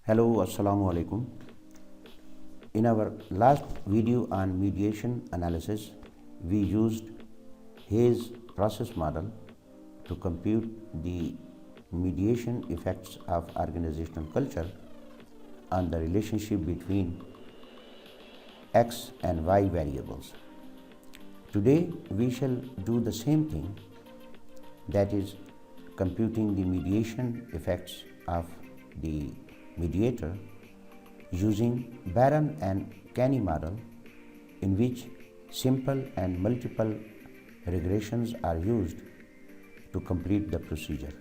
Hello, Assalamu alaikum. In our last video on mediation analysis, we used Hayes process model to compute the mediation effects of organizational culture on the relationship between X and Y variables. Today, we shall do the same thing, that is, computing the mediation effects of the mediator using Barron and Canny model, in which simple and multiple regressions are used to complete the procedure.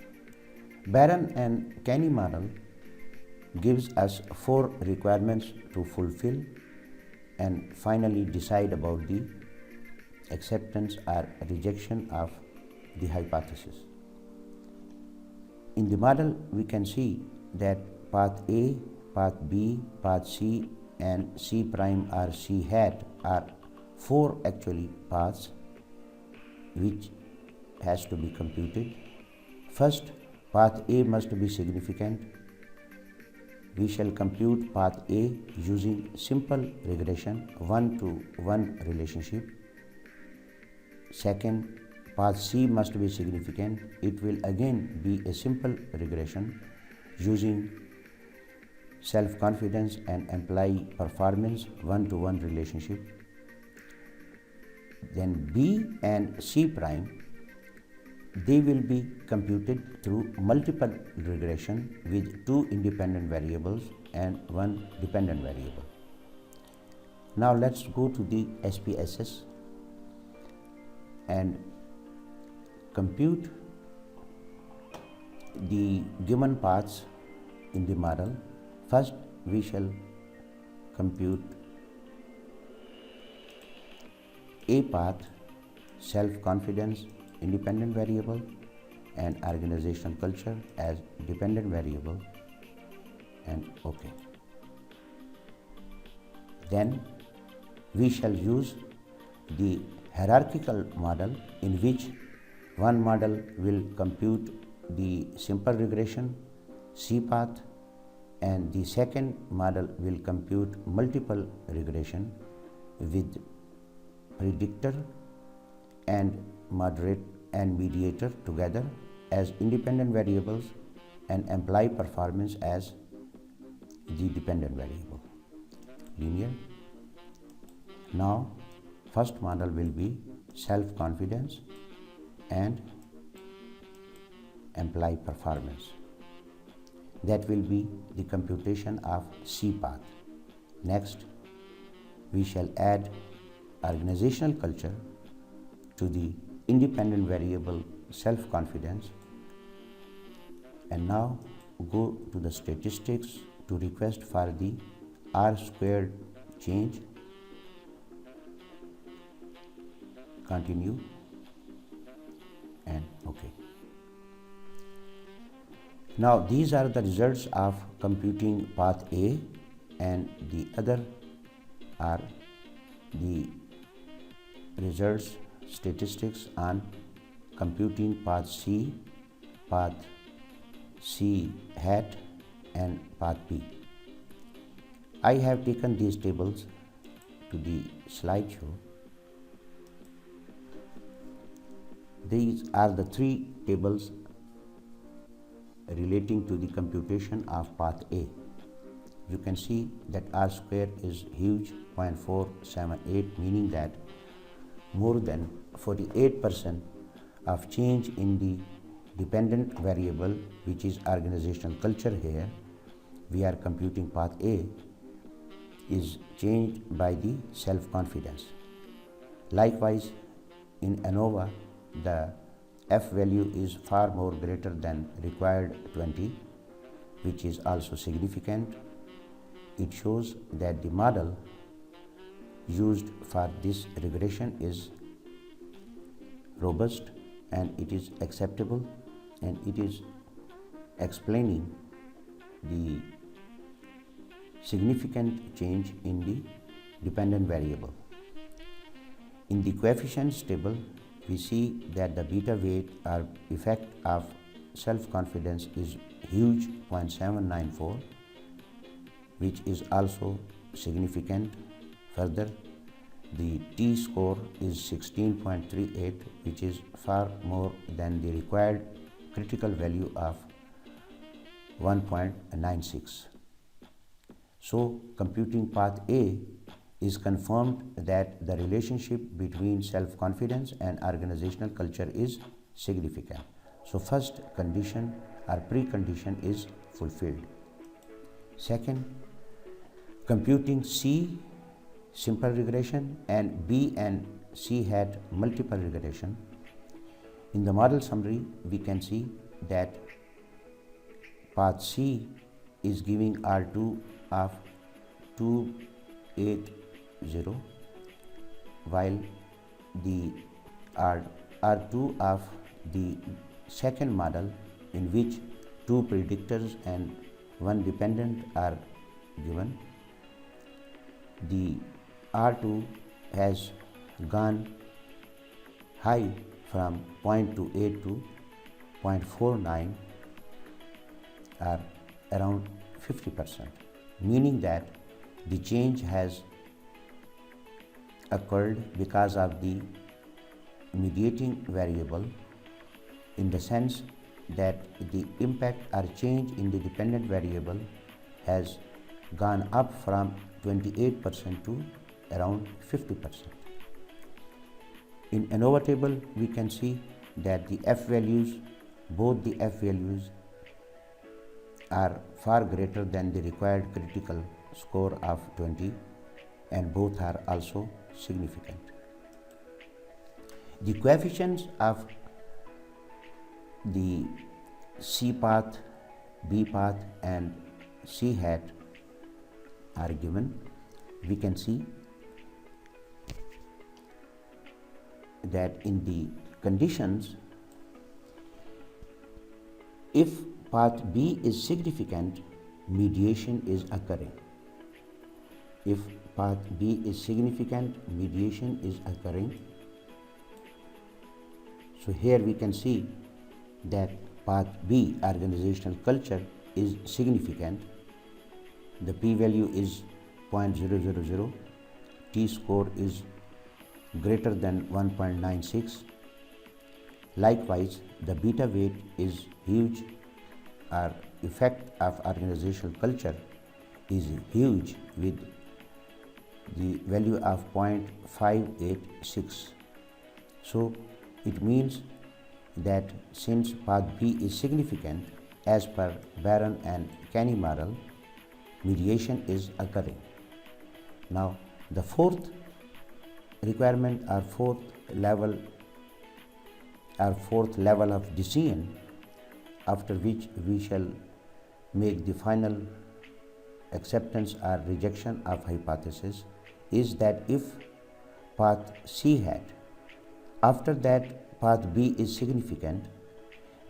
Barron and Canny model gives us 4 requirements to fulfill and finally decide about the acceptance or rejection of the hypothesis. In the model, we can see that path A, path B, path C and C prime or C hat are 4 actually paths which has to be computed. First, path A must be significant. We shall compute path A using simple regression 1-to-1 relationship. Second, path C must be significant. It will again be a simple regression using self-confidence and employee performance 1-to-1 relationship. Then B and C prime, they will be computed through multiple regression with 2 independent variables and 1 dependent variable. Now let's go to the Spss and compute the given paths in the model. First, we shall compute A path, self-confidence, independent variable, and organizational culture as dependent variable, and OK. Then we shall use the hierarchical model, in which one model will compute the simple regression C path and the second model will compute multiple regression with predictor and moderate and mediator together as independent variables and employee performance as the dependent variable, linear. Now, first model will be self-confidence and employee performance. That will be the computation of C path. Next, we shall add organizational culture to the independent variable self-confidence, and now go to the statistics to request for the R squared change. Continue and OK. Now these are the results of computing path A, and the other are the results statistics on computing path C hat and path B. I have taken these tables to the slideshow. These are the 3 tables relating to the computation of path A. You can see that R square is huge, 0.478, meaning that more than 48% of change in the dependent variable, which is organizational culture here, we are computing path A, is changed by the self-confidence. Likewise, in Anova, the F value is far more greater than required 20, which is also significant. It shows that the model used for this regression is robust and it is acceptable, and it is explaining the significant change in the dependent variable. In the coefficients table, we see that the beta weight or effect of self-confidence is huge, 0.794, which is also significant. Further, the t-score is 16.38, which is far more than the required critical value of 1.96. So, computing path A is confirmed that the relationship between self-confidence and organizational culture is significant. So, first condition or precondition is fulfilled. Second, computing C simple regression and B and C hat multiple regression. In the model summary, we can see that path C is giving R2 of 280, while the R2 of the second model, in which two predictors and one dependent are given, the R2 has gone high from 0.28 to 0.49, or around 50%, meaning that the change has occurred because of the mediating variable, in the sense that the impact or change in the dependent variable has gone up from 28% to around 50%. In Anova table, we can see that the F values, both the F values are far greater than the required critical score of 20, and both are also significant. The coefficients of the C path, B path and C hat are given. We can see that in the conditions, if path B is significant, mediation is occurring. If path B is significant, mediation is occurring. So here we can see that path B, organizational culture, is significant. The p-value is 0.000, t-score is greater than 1.96. Likewise, the beta weight is huge, or effect of organizational culture is huge, with the value of 0.586. So it means that since path B is significant, as per Barron and Kenny model, mediation is occurring. Now, the fourth requirement or fourth level of decision, after which we shall make the final acceptance or rejection of hypothesis, is that if path C hat, after that path B is significant,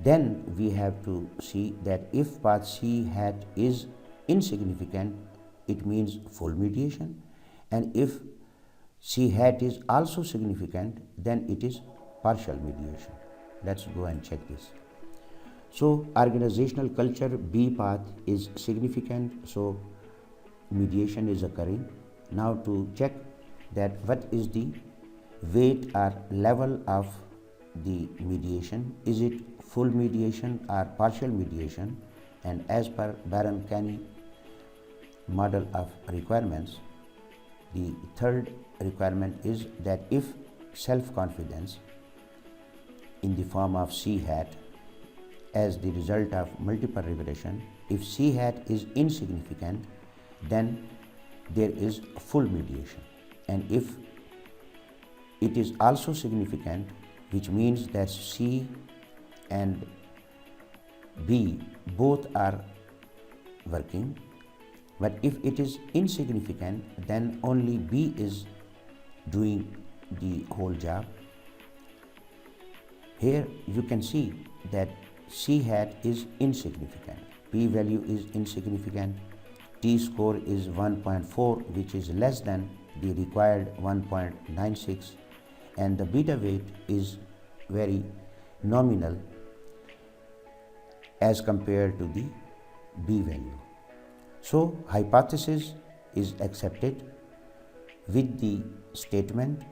then we have to see that if path C hat is insignificant, it means full mediation, and if C hat is also significant, then it is partial mediation. Let's go and check this. So organizational culture B path is significant, so mediation is occurring. Now to check that what is the weight or level of the mediation, is it full mediation or partial mediation? And as per Barron-Kenny model of requirements, the third requirement is that if self-confidence in the form of C hat as the result of multiple regression, if C hat is insignificant, then there is full mediation. And if it is also significant, which means that C and B both are working, but if it is insignificant, then only B is doing the whole job. Here you can see that C hat is insignificant, P value is insignificant, T score is 1.4, which is less than the required 1.96, and the beta weight is very nominal as compared to the B value. So hypothesis is accepted with the statement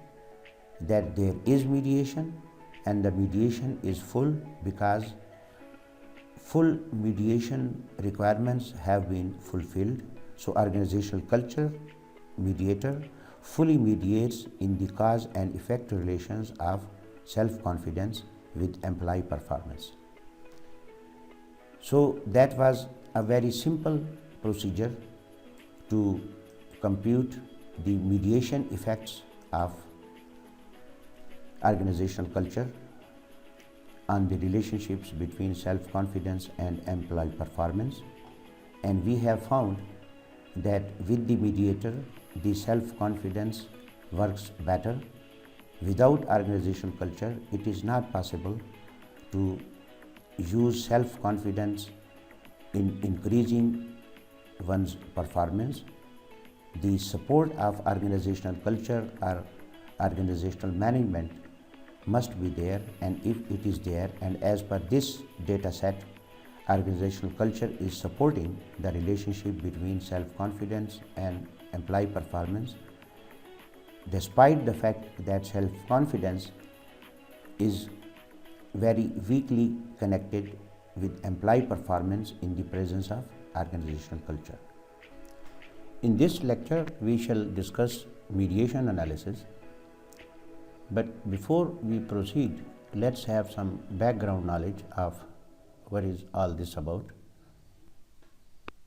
that there is mediation and the mediation is full because full mediation requirements have been fulfilled. So organizational culture mediator fully mediates in the cause and effect relations of self-confidence with employee performance. So that was a very simple procedure to compute the mediation effects of organizational culture on the relationships between self-confidence and employee performance, and we have found that with the mediator the self-confidence works better. Without organizational culture it is not possible to use self-confidence in increasing one's performance. The support of organizational culture or organizational management must be there, and if it is there, and as per this data set, organizational culture is supporting the relationship between self-confidence and employee performance, despite the fact that self-confidence is very weakly connected with employee performance in the presence of organizational culture. In this lecture, we shall discuss mediation analysis. But before we proceed, let's have some background knowledge of what is all this about.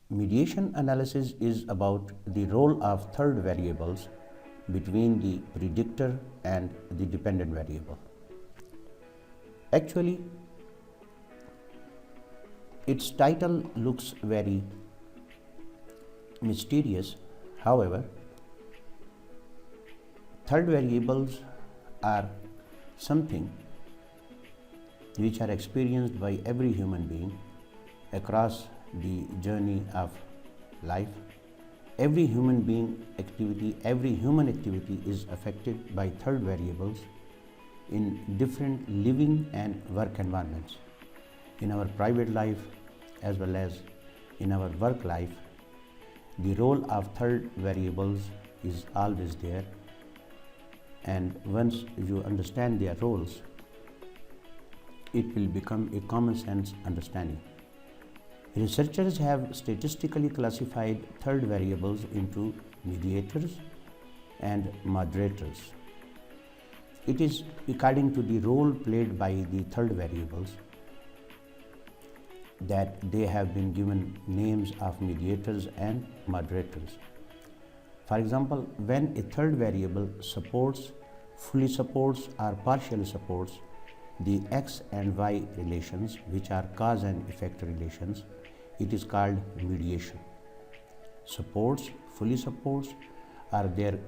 Mediation analysis is about the role of third variables between the predictor and the dependent variable. Actually, its title looks very mysterious. However, third variables are something which are experienced by every human being across the journey of life. Every human being activity, every human activity is affected by third variables in different living and work environments. In our private life as well as in our work life, the role of third variables is always there, and once you understand their roles, it will become a common sense understanding. Researchers have statistically classified third variables into mediators and moderators. It is according to the role played by the third variables that they have been given names of mediators and moderators. For example, when a third variable supports, fully supports or partially supports the X and Y relations, which are cause and effect relations, it is called mediation. Supports, fully supports, or there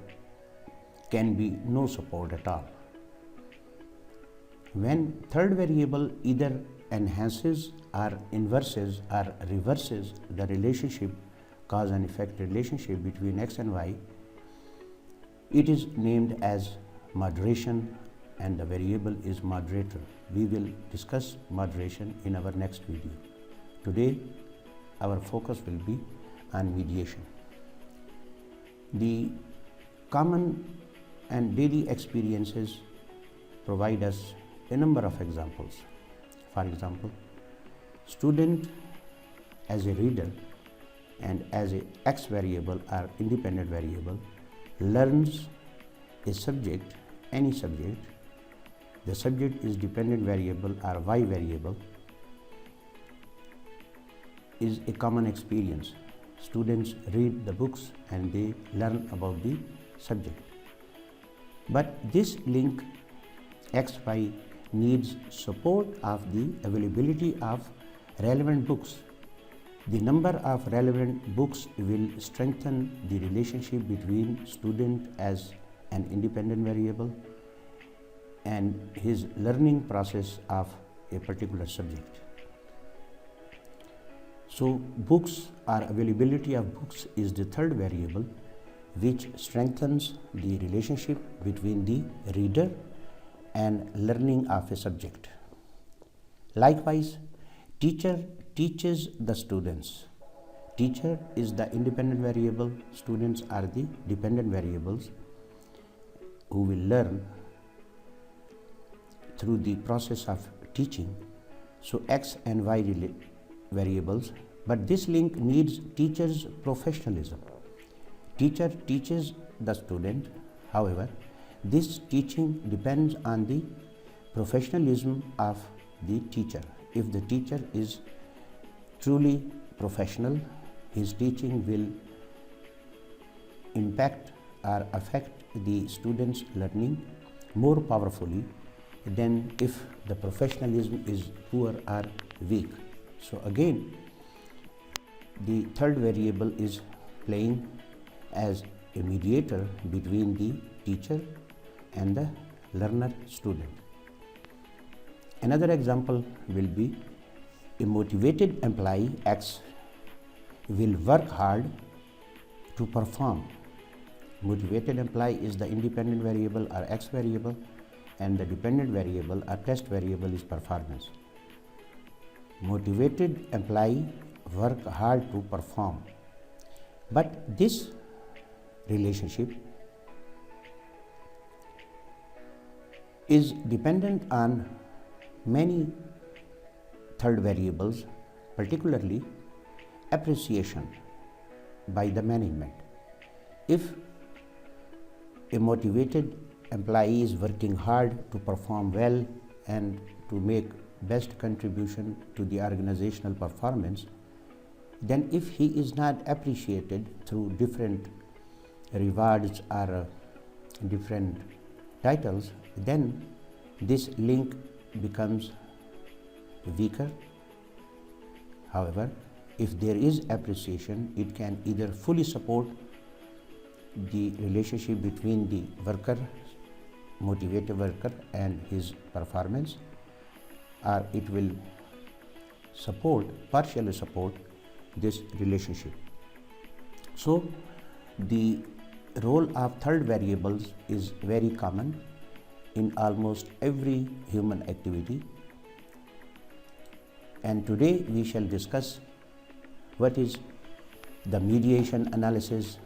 can be no support at all. When third variable either enhances or inverses or reverses the relationship, cause and effect relationship between X and Y, it is named as moderation, and the variable is moderator. We will discuss moderation in our next video. Today, our focus will be on mediation. The common and daily experiences provide us a number of examples. For example, student as a reader and as a X variable or independent variable learns a subject, any subject. The subject is dependent variable or Y variable is a common experience. Students read the books and they learn about the subject. But this link XY needs support of the availability of relevant books. The number of relevant books will strengthen the relationship between student as an independent variable and his learning process of a particular subject. So books or availability of books is the third variable which strengthens the relationship between the reader and learning of a subject. Likewise, teacher teaches the students. Teacher is the independent variable, students are the dependent variables who will learn through the process of teaching. So X and Y variables, but this link needs teacher's professionalism. Teacher teaches the student, however, this teaching depends on the professionalism of the teacher. If the teacher is truly professional, his teaching will impact or affect the student's learning more powerfully than if the professionalism is poor or weak. So again, the third variable is playing as a mediator between the teacher and the learner student. Another example will be a motivated employee X will work hard to perform. Motivated employee is the independent variable or X variable, and the dependent variable or test variable is performance. Motivated employee work hard to perform. But this relationship is dependent on many third variables, particularly appreciation by the management. If a motivated employee is working hard to perform well and to make best contribution to the organizational performance, then if he is not appreciated through different rewards or different titles, then this link becomes weaker. However, if there is appreciation, it can either fully support the relationship between the worker, motivated worker, and his performance, or it will partially support this relationship. So the role of third variables is very common in almost every human activity, and today we shall discuss what is the mediation analysis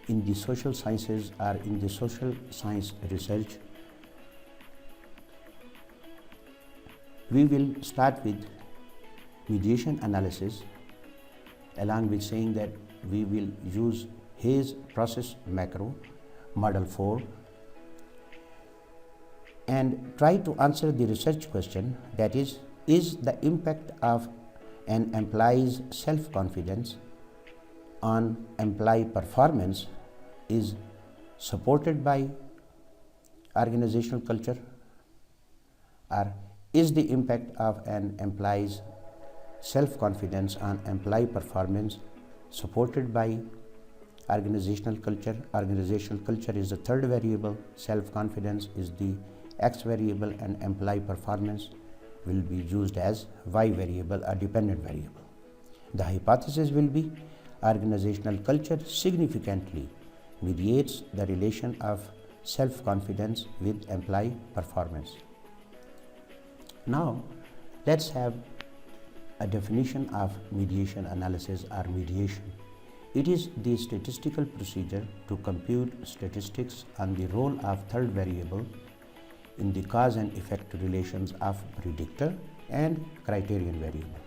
in the social sciences or in the social science research. We will start with mediation analysis, along with saying that we will use Hayes process macro model 4 and try to answer the research question, that is the impact of an employee's self-confidence on employee performance is supported by organizational culture, or is the impact of an employee's self-confidence on employee performance supported by organizational culture. Organizational culture is the third variable, self-confidence is the X variable, and employee performance will be used as Y variable or dependent variable. The hypothesis will be organizational culture significantly mediates the relation of self-confidence with employee performance. Now, let's have a definition of mediation analysis or mediation. It is the statistical procedure to compute statistics on the role of third variable in the cause and effect relations of predictor and criterion variable.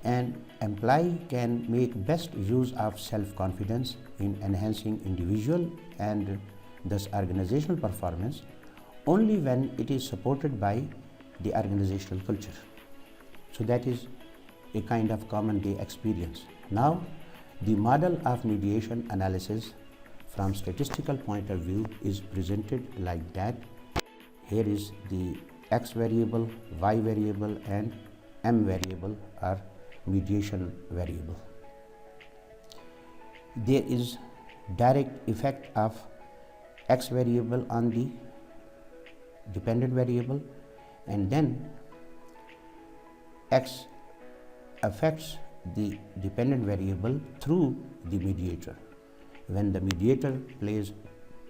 An employee can make best use of self-confidence in enhancing individual and thus organizational performance only when it is supported by the organizational culture. So that is a kind of common day experience. Now, the model of mediation analysis from statistical point of view is presented like that. Here is the X variable, Y variable, and M variable are mediation variable. There is direct effect of X variable on the dependent variable, and then X affects the dependent variable through the mediator, when the mediator plays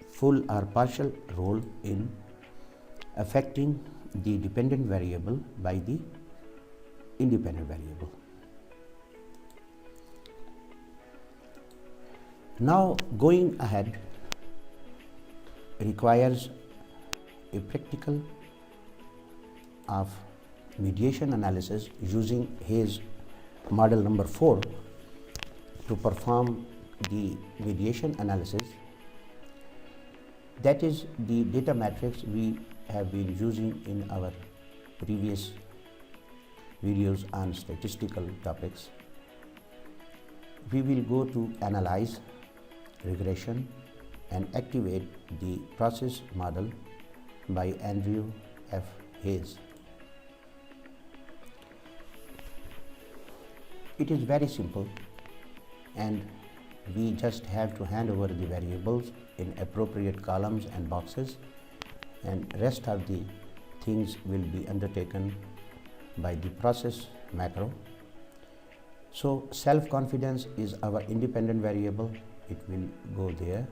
full or partial role in affecting the dependent variable by the independent variable. Now, going ahead requires a practical of mediation analysis using Hayes model number 4 to perform the mediation analysis. That is the data matrix we have been using in our previous videos on statistical topics. We will go to Analyze, Regression, and activate the process model by Andrew F. Hayes. It is very simple, and we just have to hand over the variables in appropriate columns and boxes, and rest of the things will be undertaken by the process macro. So self-confidence is our independent variable, it will go there.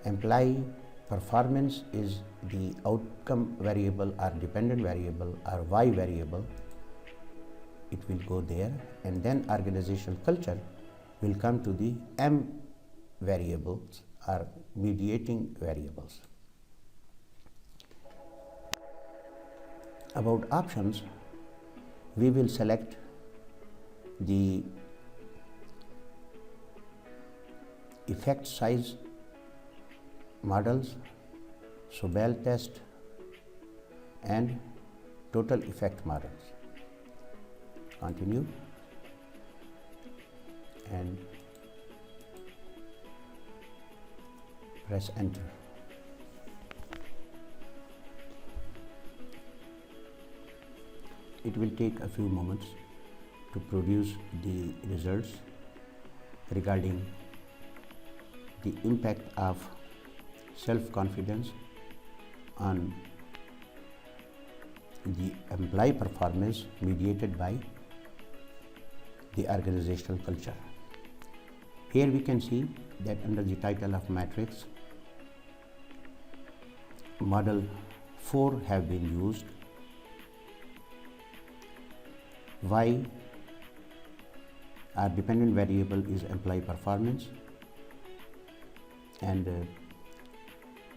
Employee performance is the outcome variable or dependent variable or Y variable, it will go there. And then organizational culture will come to the M variables or mediating variables. About options, we will select the effect size models, Sobel test, and total effect models. Continue and press enter. It will take a few moments to produce the results regarding the impact of self-confidence on the employee performance mediated by the organizational culture. Here we can see that under the title of matrix, model 4 have been used. Y, our dependent variable, is employee performance, and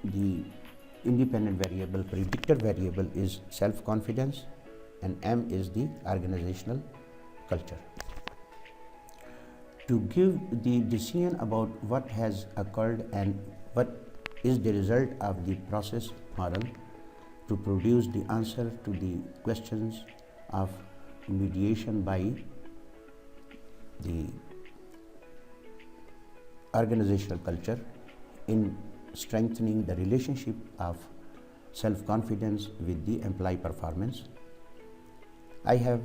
the independent variable, predictor variable, is self-confidence, and M is the organizational culture. To give the decision about what has occurred and what is the result of the process model, to produce the answer to the questions of mediation by the organizational culture in strengthening the relationship of self-confidence with the employee performance, I have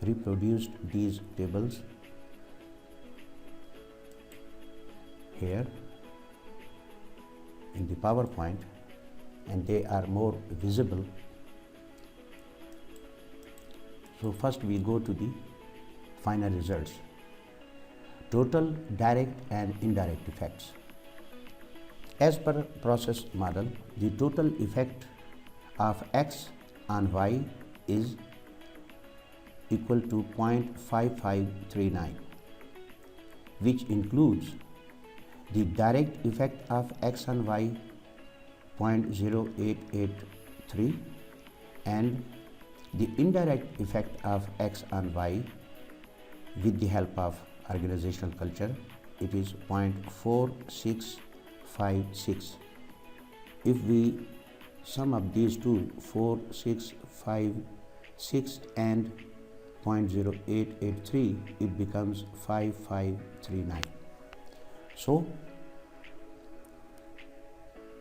reproduced these tables here in the PowerPoint, and they are more visible. So first we go to the final results. Total direct and indirect effects. As per process model, the total effect of X on Y is equal to 0.5539, which includes the direct effect of X on Y 0.0883 and the indirect effect of X on Y with the help of organizational culture, it is 0.4656. If we sum up these two, 4656 and 0.0883, it becomes 5539. So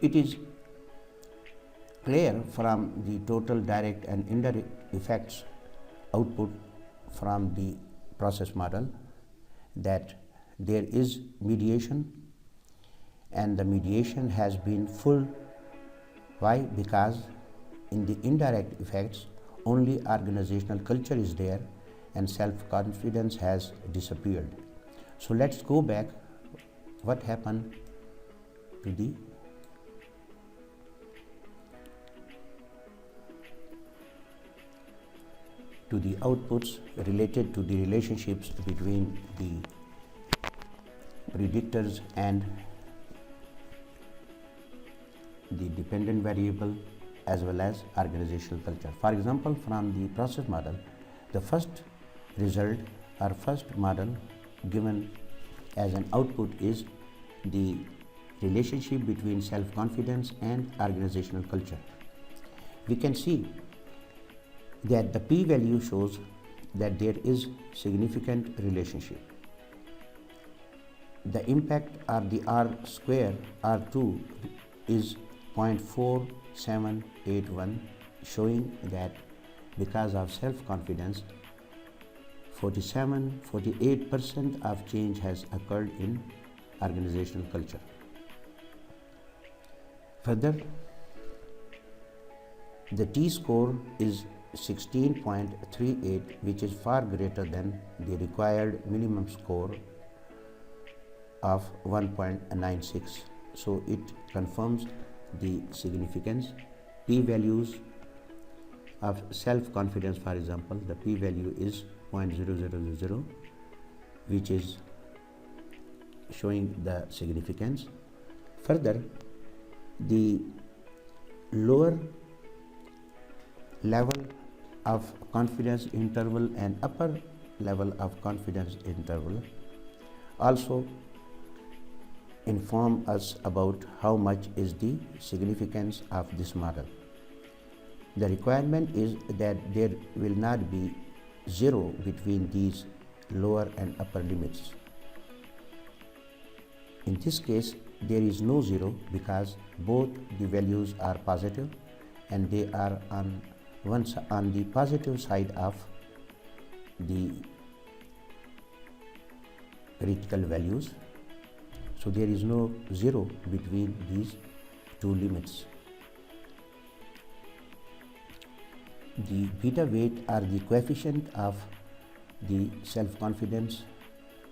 it is clear from the total direct and indirect effects output from the process model that there is mediation, and the mediation has been full. Why? Because in the indirect effects only organizational culture is there and self-confidence has disappeared. So let's go back. What happened to the outputs related to the relationships between the predictors and the dependent variable as well as organizational culture. For example, from the process model, the first result or first model given as an output is the relationship between self-confidence and organizational culture. We can see that the p-value shows that there is significant relationship. The impact of the R square R2 is 0.4781, showing that because of self-confidence, 48% of change has occurred in organizational culture. Further, the T-score is 16.38, which is far greater than the required minimum score of 1.96. So it confirms the significance. P-values of self-confidence, for example, the p-value is 0.0000, which is showing the significance. Further, the lower level of confidence interval and upper level of confidence interval also inform us about how much is the significance of this model. The requirement is that there will not be zero between these lower and upper limits. In this case, there is no zero because both the values are positive and they are on the positive side of the critical values. So there is no zero between these two limits. The beta weight or the coefficient of the self-confidence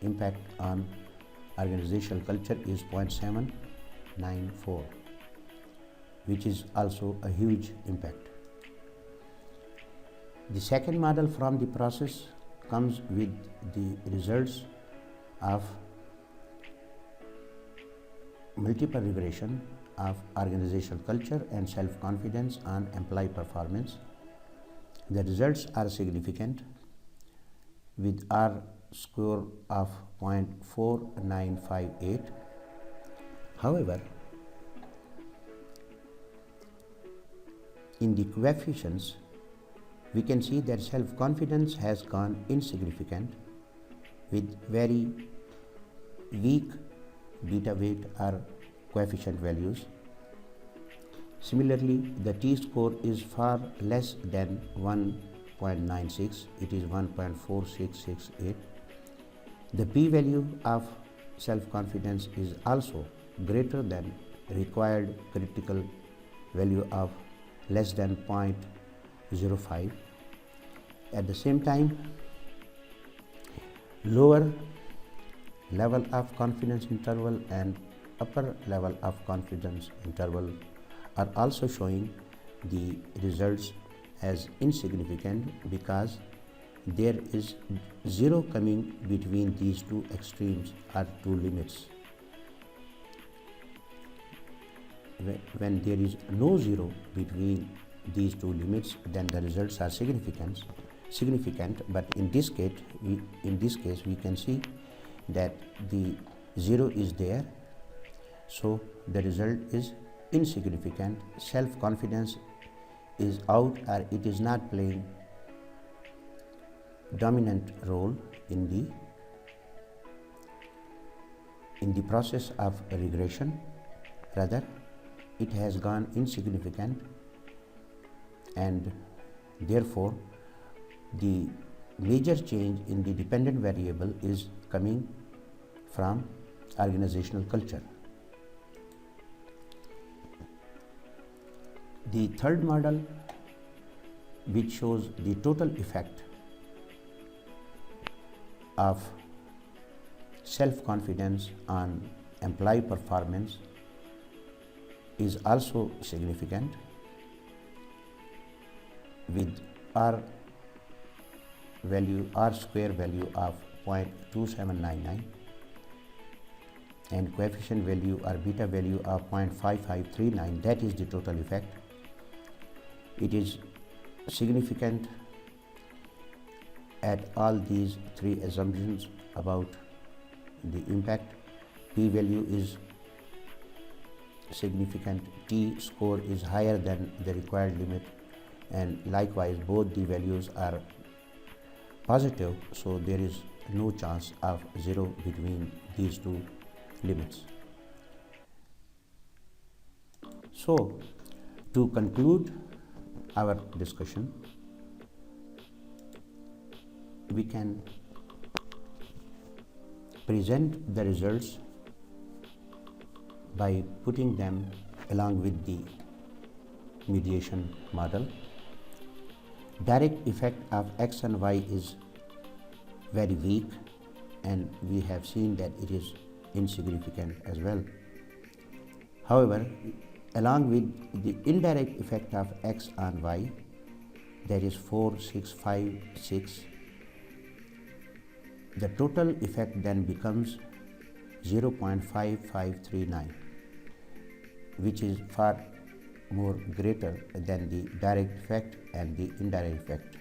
impact on organizational culture is 0.794, which is also a huge impact. The second model from the process comes with the results of multiple regression of organizational culture and self-confidence on employee performance. The results are significant with R score of 0.4958. However, in the coefficients, we can see that self-confidence has gone insignificant with very weak beta weight or coefficient values. Similarly, the T-score is far less than 1.96, it is 1.4668. The p-value of self-confidence is also greater than required critical value of less than 0.05. At the same time, lower level of confidence interval and upper level of confidence interval are also showing the results as insignificant because there is zero coming between these two extremes or two limits. When there is no zero between these two limits, then the results are significant. But in this case we can see that the zero is there, so the result is insignificant. Self-confidence is out, or it is not playing dominant role in the process of regression. Rather, it has gone insignificant, and therefore the major change in the dependent variable is coming from organizational culture. The third model, which shows the total effect of self-confidence on employee performance, is also significant with R square value of 0.2799. and coefficient value or beta value of 0.5539, that is the total effect. It is significant at all these three assumptions about the impact. P value is significant, T score is higher than the required limit, and likewise both the values are positive, so there is no chance of zero between these two limits. So, to conclude our discussion, we can present the results by putting them along with the mediation model. Direct effect of X and Y is very weak, and we have seen that it is insignificant as well. However, along with the indirect effect of X on Y, that is 4, 6, 5, 6, the total effect then becomes 0.5539, which is far more greater than the direct effect and the indirect effect.